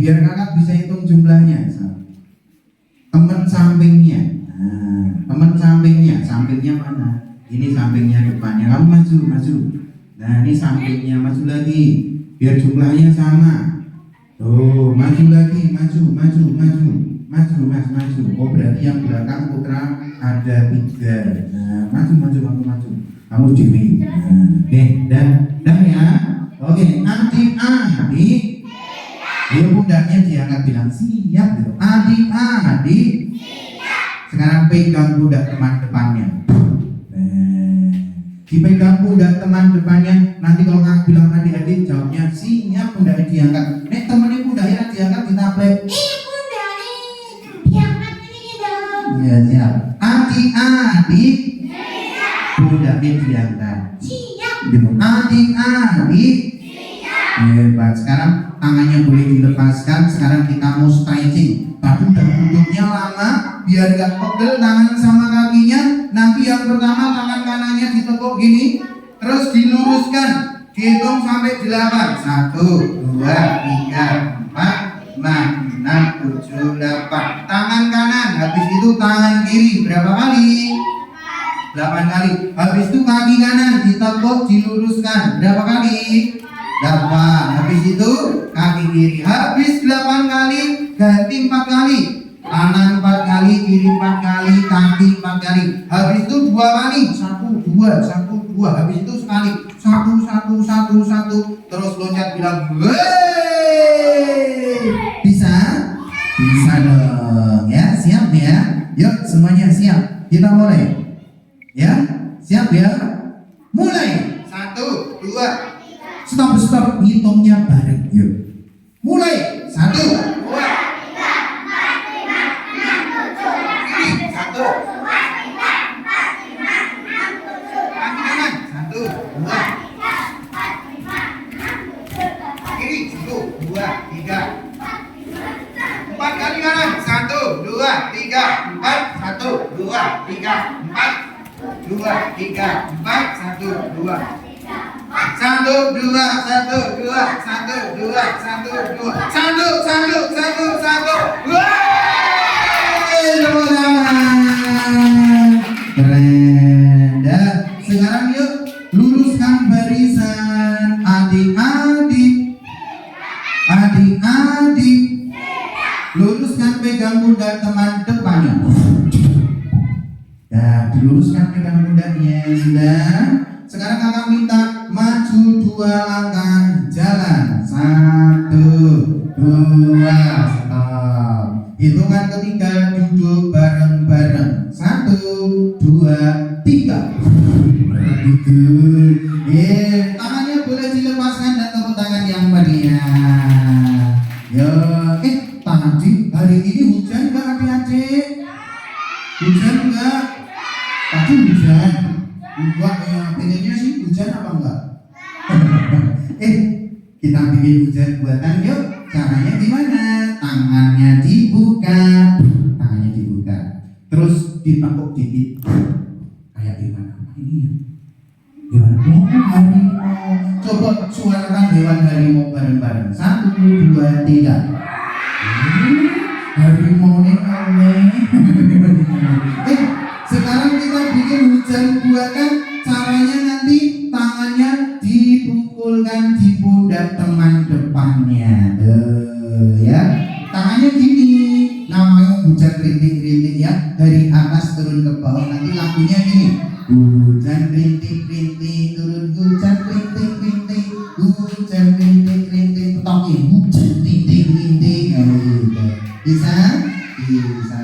biar kakak bisa hitung jumlahnya. Teman sampingnya. Nah, teman sampingnya mana? Ini sampingnya depannya. Kamu maju. Nah, ini sampingnya, maju lagi. Biar jumlahnya sama. Oh, maju lagi, maju. Oh, berarti yang belakang putra ada 3. Nah, maju. Kamu dewi. Nah, oke, dah ya. Oke, adik. Dia pundaknya diangkat bilang siap gitu. Adik. Sekarang pegang pundak teman depannya. Dipegang pundak teman depannya. Nanti kalau kakak bilang adik-adik jawabnya siap, pundaknya diangkat. Nek temennya pundaknya diangkat ditaplek. Bunda nih, diangkat ini dong. Iya siap. Adik. Pundaknya diangkat. Siap. Adik. Hebat. Sekarang tangannya boleh dilepaskan. Sekarang kita mau stretching. Tapi udah duduknya lama, biar gak pegel tangan sama kakinya. Nanti yang pertama tangan kanannya ditekuk gini, terus diluruskan, dihitung sampai 8. 1, 2, 3, 4, 5, 6, 7, 8. Tangan kanan, habis itu tangan kiri berapa kali? 8 kali. Habis itu kaki kanan ditekuk, diluruskan berapa kali? 8. Habis itu kaki kiri. Habis 8 kali ganti 4 kali. Kanan 4 kali, kiri 4 kali, kaki 4 kali. Habis itu 2 kali. 1, 2. Habis itu sekali. 1. Terus loncat bilang, "Wey!" Bisa? Bisa dong. Ya, siap ya. Yuk semuanya siap. Kita mulai. Ya, siap ya. Mulai. 1, 2. Stop, hitungnya bareng. Yuk. Mulai. 1, 2, 3, 4, 5, 6, 7, 8. 1. Kaki kanan. 1, 2. Kiri. 1, 2, 3. 4 kali kanan. 1, 2, 3, 4. 1, 2, 3, 4. 2, 3, 4. 1, 2. 1, 2. Keren. Dan sekarang yuk luruskan barisan. Adik-adik. Luruskan pegang pundak teman depannya. Ya, diluruskan pegang pundaknya. Sudah. Sekarang kakak minta maju 2 langkah, jalan. 1, 2, stop. Hitungan ketiga duduk bareng-bareng. 1, 2, 3. Good. Tangannya boleh dilepaskan dan tepuk tangan yang meriah. Yo, tadi hari ini hujan nggak adik-adik? Hujan nggak? Tadi hujan. Enggak, pengennya sih hujan apa enggak? Kita bikin hujan buatan yuk. Caranya gimana? Tangannya dibuka. Terus ditekuk dikit. Kayak gimana? Ini ya. Hewan harimau. Coba suarakan hewan harimau bareng-bareng. 1, 2, 3. Harimau ini aneh. Sekarang kita bikin hujan buatan. Caranya nanti tangannya dipukulkan di pundak teman depannya. Ya, tangannya gini. Namanya hujan rintik-rintik ya. Dari atas turun ke bawah. Nanti lagunya gini. Hujan rintik-rintik turun, hujan rintik-rintik, hujan rintik-rintik. Tokin hujan rintik-rintik. Bisa?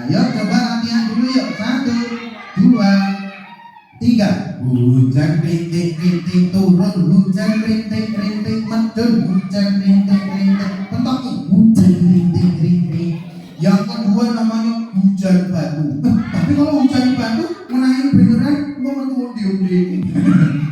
Yuk coba latihan dulu yuk. 1, 2, 3. Hujan rintik-rintik turun, hujan rintik-rintik medun, hujan rintik-rintik pentokin, hujan rintik-rintik. Yang kedua namanya hujan batu. Tapi kalau hujan batu gede.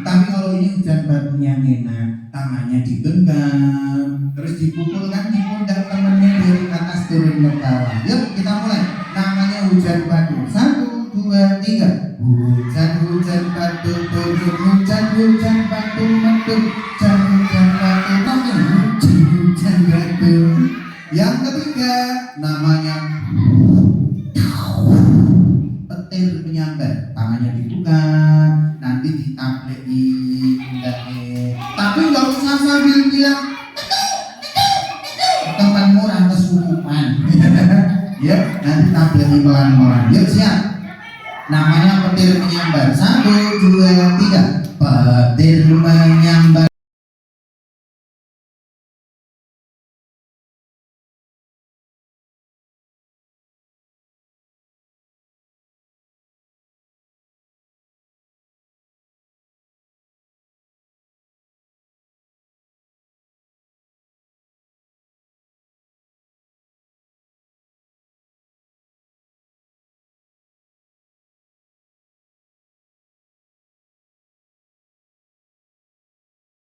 Tapi kalau ini hujan batunya enak, tangannya digenggam, terus dipukulkan di pundak temennya dari atas turun ke bawah. Yuk kita mulai. Namanya hujan batu. 1, 2, 3. Hujan batu turun, hujan batu metu, hujan batu turun, hujan batu. Yang ketiga namanya petir menyambar, tangannya dibuka, nanti ditapleki pundaknya. Tapi nggak usah sambil bilang temanmu rantas hukuman. Ya, nanti tapleki pelan-pelan. Yuk siap. Namanya petir menyambar. 1, 2, 3. Petir menyambar.